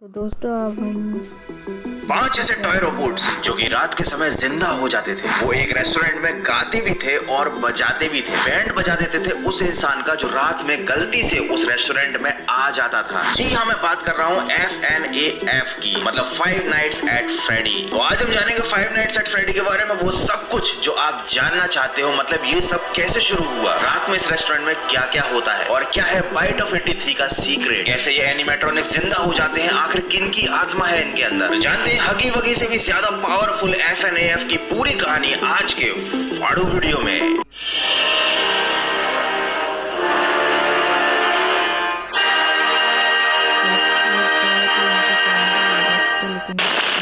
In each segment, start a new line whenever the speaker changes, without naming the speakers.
तो दोस्तों अब हम
5 ऐसे टॉय रोबोट्स जो कि रात के समय जिंदा हो जाते थे। वो एक रेस्टोरेंट में गाते भी थे और बजाते भी थे। बैंड बजा देते थे उस इंसान का जो रात में गलती से उस रेस्टोरेंट में आ जाता था। जी हाँ, मैं बात कर रहा हूँ FNAF की, मतलब 5 नाइट्स एट फ्रेडी। तो आज हम जानेंगे 5 नाइट्स एट फ्रेडी के बारे में, वो सब कुछ जो आप जानना चाहते हो। मतलब ये सब कैसे शुरू हुआ, रात में इस रेस्टोरेंट में क्या क्या होता है और क्या है बाइट ऑफ 83 का सीक्रेट, कैसे ये एनिमेट्रॉनिक्स जिंदा हो जाते हैं, आखिर किन की आत्मा है इनके अंदर। जानते हैं हगी वगी से भी ज्यादा पावरफुल FNAF की पूरी कहानी आज के फाड़ू वीडियो में।
लेकिन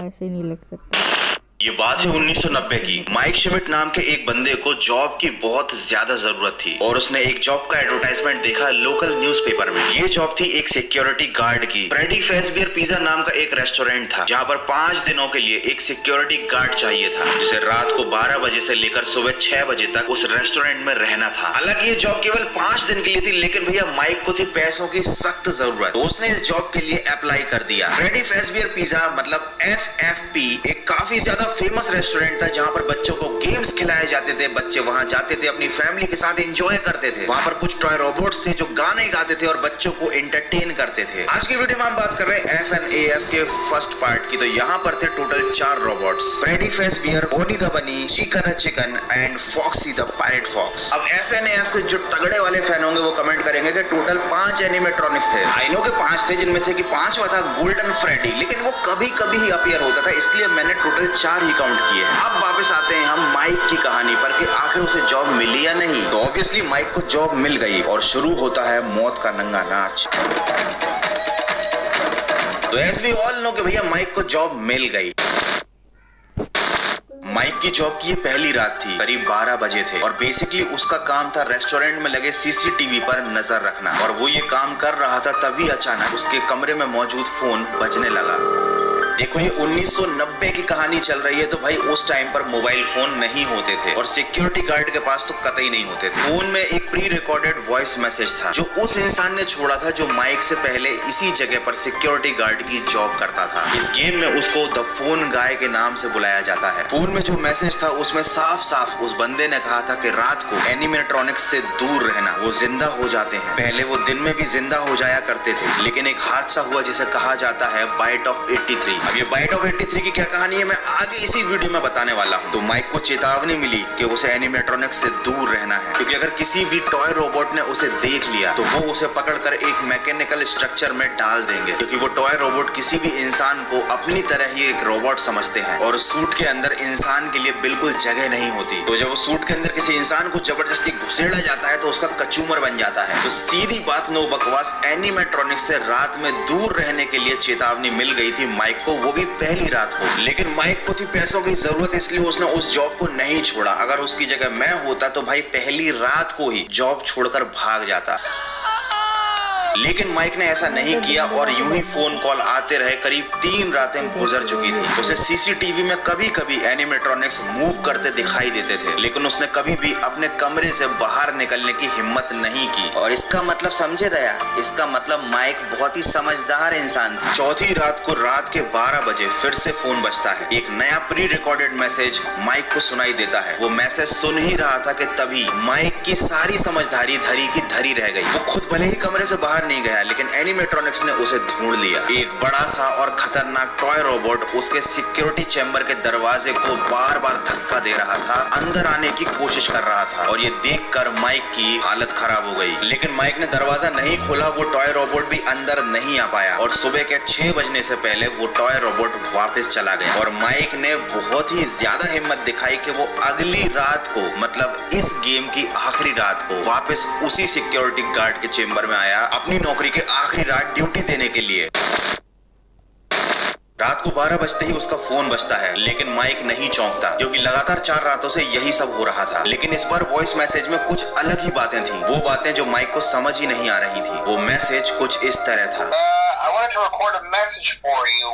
ऐसे नहीं लग सकता।
ये बात है 1990 की। माइक शिमिट नाम के एक बंदे को जॉब की बहुत ज्यादा जरूरत थी और उसने एक जॉब का एडवर्टाइजमेंट देखा लोकल न्यूज़पेपर में। ये जॉब थी एक सिक्योरिटी गार्ड की। फ्रेडी फेसबियर पिज्जा नाम का एक रेस्टोरेंट था जहाँ पर 5 दिनों के लिए एक सिक्योरिटी गार्ड चाहिए था जिसे रात को 12 बजे से लेकर सुबह 6 बजे तक उस रेस्टोरेंट में रहना था। हालांकि ये जॉब केवल 5 दिन के लिए थी, लेकिन भैया माइक को थी पैसों की सख्त जरूरत, तो उसने इस जॉब के लिए अप्लाई कर दिया। फ्रेडी फेसबियर पिज्जा मतलब FFP एक काफी ज्यादा फेमस रेस्टोरेंट था जहां पर बच्चों को गेम्स खिलाए जाते थे। बच्चे वहां जाते थे, अपनी फैमिली के साथ एंजॉय करते थे। वहां पर कुछ टॉय रोबोट्स थे जो गाने गाते थे और बच्चों को एंटरटेन करते थे। आज की वीडियो में हम बात कर रहे हैं FNAF के फर्स्ट पार्ट की। तो यहाँ पर थे total 4 robots, Freddy Fazbear, Bonnie the bunny, Chica the chicken and Foxy the pirate fox. अब FNAF के जो तगड़े वाले फैन होंगे वो कमेंट करेंगे कि टोटल 5 एनिमेट्रॉनिक्स थे। आई नो के 5 थे, जिनमें से कि 5वां था गोल्डन फ्रेडी, लेकिन वो कभी कभी ही अपीयर होता था, इसलिए मैंने टोटल 4 ही काउंट किए। अब वापस आते हैं हम माइक की कहानी पर कि आखिर उसे जॉब मिली या नहीं। तो ऑब्वियसली माइक को जॉब मिल गई और शुरू होता है मौत का नंगा नाच। तो एज वी ऑल नो कि भैया माइक को जॉब मिल गई। माइक की जॉब की ये पहली रात थी, करीब 12 बजे थे और बेसिकली उसका काम था रेस्टोरेंट में लगे CCTV पर नजर रखना। और वो ये काम कर रहा था, तभी अचानक उसके कमरे में मौजूद फोन बजने लगा। देखो ये 1990 की कहानी चल रही है, तो भाई उस टाइम पर मोबाइल फोन नहीं होते थे और सिक्योरिटी गार्ड के पास तो कतई नहीं होते थे। फोन में एक प्री रिकॉर्डेड वॉइस मैसेज था जो उस इंसान ने छोड़ा था जो माइक से पहले इसी जगह पर सिक्योरिटी गार्ड की जॉब करता था। इस गेम में उसको द फोन गाय के नाम से बुलाया जाता है। फोन में जो मैसेज था उसमें साफ साफ उस बंदे ने कहा था कि रात को एनिमेट्रॉनिक्स से दूर रहना, वो जिंदा हो जाते हैं। पहले वो दिन में भी जिंदा हो जाया करते थे, लेकिन एक हादसा हुआ जिसे कहा जाता है बाइट ऑफ 83। अब ये बाइट ऑफ 83 की क्या कहानी है मैं आगे इसी वीडियो में बताने वाला हूँ। तो माइक को चेतावनी मिली कि उसे एनिमेट्रॉनिक्स से दूर रहना है, क्योंकि अगर किसी भी टॉय रोबोट ने उसे देख लिया तो वो उसे पकड़कर एक मैकेनिकल स्ट्रक्चर में डाल देंगे, क्योंकि वो टॉय रोबोट किसी भी इंसान को अपनी तरह ही एक रोबोट समझते हैं और सूट के अंदर इंसान के लिए बिल्कुल जगह नहीं होती। तो जब वो सूट के अंदर किसी इंसान को जबरदस्ती घुसेड़ा जाता है तो उसका कचूमर बन जाता है। तो सीधी बात, नो बकवास, एनिमेट्रॉनिक्स से रात में दूर रहने के लिए चेतावनी मिल गई थी माइक को, वो भी पहली रात को। लेकिन माइक को थी पैसों की जरूरत, इसलिए उसने उस जॉब को नहीं छोड़ा। अगर उसकी जगह मैं होता तो भाई पहली रात को ही जॉब छोड़कर भाग जाता। लेकिन माइक ने ऐसा नहीं किया और यूं ही फोन कॉल आते रहे। करीब 3 रातें गुजर चुकी थी। उसे CCTV में कभी कभी एनिमेट्रॉनिक्स मूव करते दिखाई देते थे, लेकिन उसने कभी भी अपने कमरे से बाहर निकलने की हिम्मत नहीं की। और इसका मतलब समझे दया, इसका मतलब माइक बहुत ही समझदार इंसान था। चौथी रात को रात के 12 बजे फिर से फोन बजता है। एक नया प्री रिकॉर्डेड मैसेज माइक को सुनाई देता है। वो मैसेज सुन ही रहा था कि तभी माइक की सारी समझदारी धरी की धरी रह गई। वो खुद भले ही कमरे से बाहर नहीं गया, लेकिन एनिमेट्रॉनिक्स ने उसे ढूंढ लिया। एक बड़ा सा और खतरनाक टॉय रोबोट उसके सिक्योरिटी चैम्बर के दरवाजे को बार बार धक्का दे रहा था, अंदर आने की कोशिश कर रहा था। और ये देखकर माइक की हालत खराब हो गई, लेकिन माइक ने दरवाजा नहीं खोला। वो टॉय रोबोट भी अंदर नहीं आ पाया और सुबह के 6 बजने से पहले वो टॉय रोबोट वापस चला गया। और माइक ने बहुत ही ज्यादा हिम्मत दिखाई कि वो अगली रात को, मतलब इस गेम की आखिरी रात को, वापस उसी सिक्योरिटी गार्ड के चेम्बर में आया अपनी नौकरी के आखिरी रात ड्यूटी देने के लिए। रात को 12 बजते ही उसका फोन बजता है, लेकिन माइक नहीं चौंकता, क्योंकि लगातार 4 रातों से यही सब हो रहा था। लेकिन इस बार वॉइस मैसेज में कुछ अलग ही बातें थी, वो बातें जो माइक को समझ ही नहीं आ रही थी। वो मैसेज कुछ इस तरह था।
I wanted to record a message for you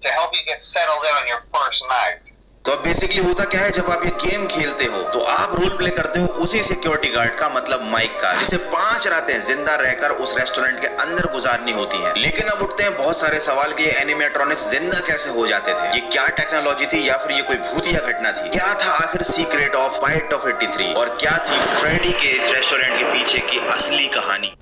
to help you get settled in on your first night.
तो अब बेसिकली होता क्या है, जब आप ये गेम खेलते हो तो आप रोल प्ले करते हो उसी सिक्योरिटी गार्ड का, मतलब माइक का, जिसे 5 रातें जिंदा रहकर उस रेस्टोरेंट के अंदर गुजारनी होती है। लेकिन अब उठते हैं बहुत सारे सवाल कि ये एनिमेट्रॉनिक्स जिंदा कैसे हो जाते थे, ये क्या टेक्नोलॉजी थी या फिर ये कोई भूतिया घटना थी, क्या था आखिर सीक्रेट ऑफ बाइट ऑफ 83 और क्या थी फ्रेडी के इस रेस्टोरेंट के पीछे की असली कहानी।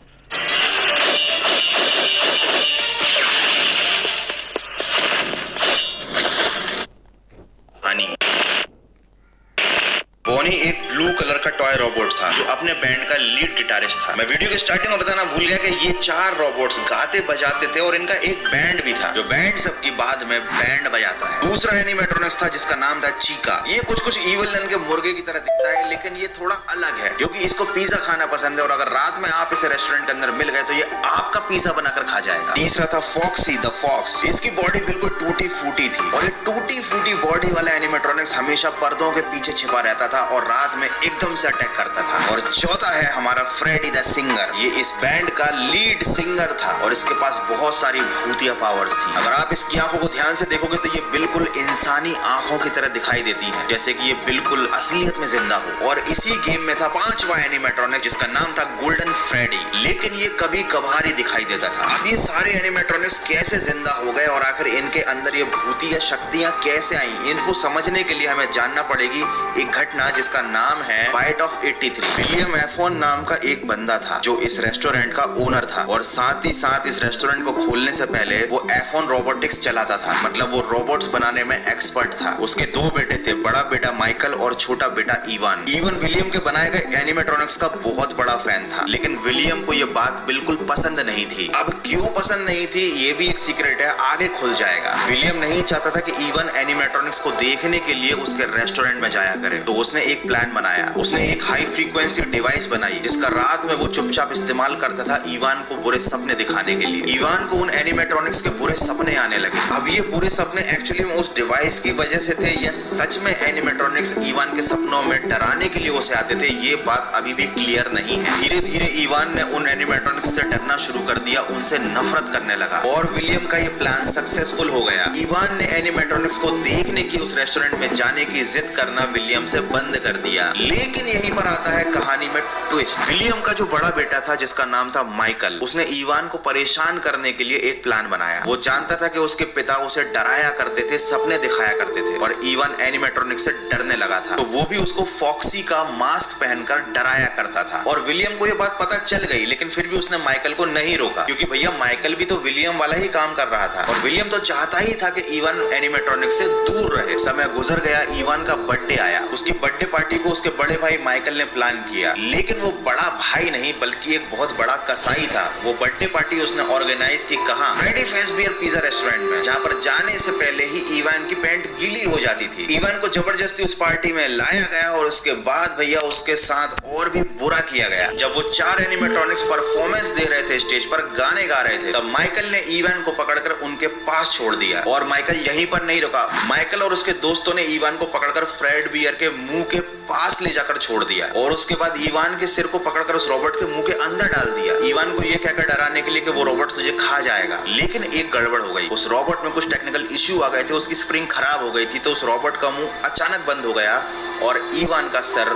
बोनी एक ब्लू कलर का टॉय रोबोट था जो अपने बैंड का लीड गिटारिस्ट था। मैं वीडियो के स्टार्टिंग में बताना भूल गया कि ये 4 रोबोट्स गाते बजाते थे और इनका एक बैंड भी था जो बैंड सबकी बाद में बैंड बजाता है। दूसरा एनिमेट्रॉनिक्स था जिसका नाम था चीका। ये कुछ ईविल विलन के मुर्गे की तरह दिखता है, लेकिन ये थोड़ा अलग है क्योंकि इसको पिज्जा खाना पसंद है और अगर रात में आप इसे रेस्टोरेंट के अंदर मिल गए तो ये आपका पिज्जा बनाकर खा जाएगा। तीसरा था फॉक्सी द फॉक्स। इसकी बॉडी बिल्कुल टूटी फूटी थी और ये टूटी फूटी बॉडी वाला एनिमेट्रॉनिक्स हमेशा पर्दों के पीछे छिपा रहता था और रात में एकदम से अटैक करता था। और चौथा है हमारा फ्रेडी द सिंगर। ये इस बैंड का लीड सिंगर था और इसके पास बहुत सारी भूतिया पावर्स थी। अगर आप इसकी आंखों को ध्यान से देखोगे तो ये बिल्कुल इंसानी आंखों की तरह दिखाई देती है, जैसे कि ये बिल्कुल असलियत में जिंदा हो। और इसी गेम में था 5वां एनिमेट्रॉनिक जिसका नाम था गोल्डन फ्रेडी, लेकिन ये कभी कभार ही दिखाई देता था। अब ये सारे एनिमेट्रॉनिक्स कैसे जिंदा हो गए और आखिर इनके अंदर ये भूतिया शक्तियां कैसे आई, इनको समझने के लिए हमें जानना पड़ेगी एक घटना जिसका नाम है बाइट ऑफ 83। विलियम एफोन नाम का एक बंदा था जो इस रेस्टोरेंट का ओनर था और साथ ही साथ इस रेस्टोरेंट को खोलने से पहले वो एफोन रोबोटिक्स चलाता था, मतलब वो रोबोट्स बनाने में एक्सपर्ट था। उसके 2 बेटे थे, बड़ा बेटा माइकल और छोटा बेटा इवान। विलियम के बनाए गए एनिमेट्रॉनिक्स का बहुत बड़ा फैन था, लेकिन विलियम को ये बात बिल्कुल पसंद नहीं थी। अब क्यों पसंद नहीं थी ये भी एक सीक्रेट है, आगे खुल जाएगा। विलियम नहीं चाहता था कि इवान एनिमेट्रॉनिक्स को देखने के लिए उसके रेस्टोरेंट में जाया करे, तो उसने एक प्लान बनाया। उसने एक हाई फ्रीक्वेंसी डिवाइस बनाई जिसका रात में वो चुपचाप इस्तेमाल करता था इवान को बुरे सपने दिखाने के लिए। इवान को उन एनिमेट्रॉनिक्स के बुरे सपने आने लगे। अब ये बुरे सपने एक्चुअली में उस डिवाइस की वजह से थे या सच में एनिमेट्रॉनिक्स इवान के सपनों में डराने के लिए उसे आते थे, ये बात अभी भी क्लियर नहीं है। धीरे धीरे इवान ने उन एनिमेट्रॉनिक्स से डरना शुरू कर दिया, उनसे नफरत करने लगा और विलियम का ये प्लान सक्सेसफुल हो गया। इवान ने एनिमेट्रॉनिक्स को देखने की उस रेस्टोरेंट में जाने की जिद करना विलियम से बंद कर दिया। लेकिन यहीं पर आता है कहानी में ट्विस्ट। विलियम का जो बड़ा बेटा था जिसका नाम था माइकल, उसने इवान को परेशान करने के लिए एक प्लान बनाया। वो जानता था कि उसके पिता उसे डराया करते थे, सपने दिखाया करते थे और इवान एनिमेट्रॉनिक से डरने लगा था, तो वो भी उसको फॉक्सी का मास्क पहनकर डराया करता था। और विलियम को ये बात पता चल गई, लेकिन फिर भी उसने माइकल को नहीं रोका क्योंकि भैया माइकल भी तो विलियम वाला ही काम कर रहा था और विलियम तो चाहता ही था कि इवान एनिमेट्रॉनिक से दूर रहे। समय गुजर गया, इवान का बर्थडे आया। उसकी बर्थडे पार्टी को उसके बड़े भाई माइकल ने प्लान किया, लेकिन वो बड़ा भाई नहीं बल्कि एक बहुत बड़ा कसाई था। वो बर्थडे पार्टी उसने ऑर्गेनाइज की कहां, फ्रेडी फेसबियर पिज्जा रेस्टोरेंट में, जहां पर जाने से पहले ही इवान की पैंट गीली हो जाती थी। इवान को जबरदस्ती उस पार्टी में लाया गया और उसके बाद भैया उसके साथ और भी बुरा किया गया। जब वो 4 एनिमेट्रॉनिक्स परफॉर्मेंस दे रहे थे, स्टेज पर गाने गा रहे थे, तब माइकल ने इवान को पकड़कर उनके पास छोड़ दिया और माइकल यहीं पर नहीं रुका। माइकल और उसके दोस्तों ने इवान को पकड़कर फ्रेड बियर के मुंह के पास ले जाकर छोड़ दिया और उसके बाद इवान के सिर को पकड़कर उस रोबोट के मुंह के अंदर डाल दिया, इवान को ये कहकर डराने के लिए कि वो रोबोट तुझे खा जाएगा। लेकिन एक गड़बड़ हो गई, उस रोबोट में कुछ टेक्निकल इश्यू आ गए थे, उसकी स्प्रिंग खराब हो गई थी, तो उस रोबोट का मुंह अचानक बंद हो गया और इवान का सर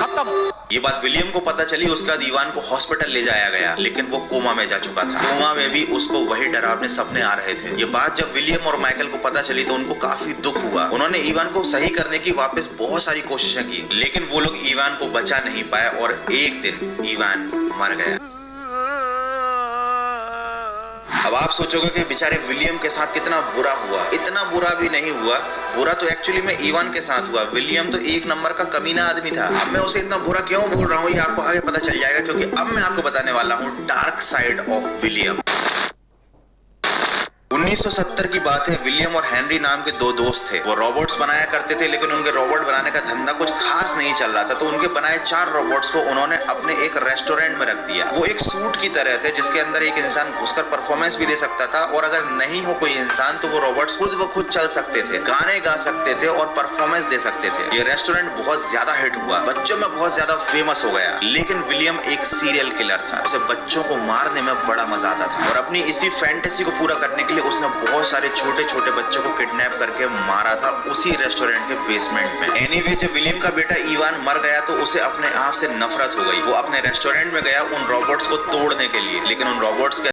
खत्म। ये बात विलियम को पता चली, उसके बाद इवान को हॉस्पिटल ले जाया गया, लेकिन वो कोमा में जा चुका था। कोमा में भी उसको वही डरावने सपने आ रहे थे। ये बात जब विलियम और माइकल को पता चली तो उनको काफी दुख हुआ। उन्होंने इवान को सही करने की वापस बहुत सारी कोशिशें की, लेकिन वो लोग इवान को बचा नहीं पाए और एक दिन इवान मर गया। अब आप सोचोगे कि बेचारे विलियम के साथ कितना बुरा हुआ। इतना बुरा भी नहीं हुआ, बुरा तो एक्चुअली में इवान के साथ हुआ। विलियम तो एक नंबर का कमीना आदमी था। अब मैं उसे इतना बुरा क्यों बोल रहा हूँ ये आपको आगे पता चल जाएगा, क्योंकि अब मैं आपको बताने वाला हूँ डार्क साइड ऑफ विलियम। 1970 की बात है। विलियम और हेनरी नाम के 2 दोस्त थे। वो रोबोट्स बनाया करते थे, लेकिन उनके रोबोट बनाने का धंधा कुछ खास नहीं चल रहा था, तो उनके बनाए 4 रोबोट्स को उन्होंने अपने एक रेस्टोरेंट में रख दिया। वो एक सूट की तरह थे जिसके अंदर एक इंसान घुसकर परफॉर्मेंस भी दे सकता था और अगर नहीं हो कोई इंसान तो वो रोबोट्स खुद ब खुद चल सकते थे, गाने गा सकते थे और परफॉर्मेंस दे सकते थे। ये रेस्टोरेंट बहुत ज्यादा हिट हुआ, बच्चों में बहुत ज्यादा फेमस हो गया। लेकिन विलियम एक सीरियल किलर था, उसे बच्चों को मारने में बड़ा मजा आता था और अपनी इसी फैंटेसी को पूरा करने के लिए उसने उसने बहुत सारे छोटे छोटे बच्चों को किडनैप करके मारा था उसी रेस्टोरेंट के बेसमेंट में। एनीवे जब विलियम का बेटा इवान मर गया तो उसे अपने आप से नफरत हो गई। वो अपने रेस्टोरेंट में गया उन रोबोट्स को तोड़ने के लिए, लेकिन उन रोबोट्स के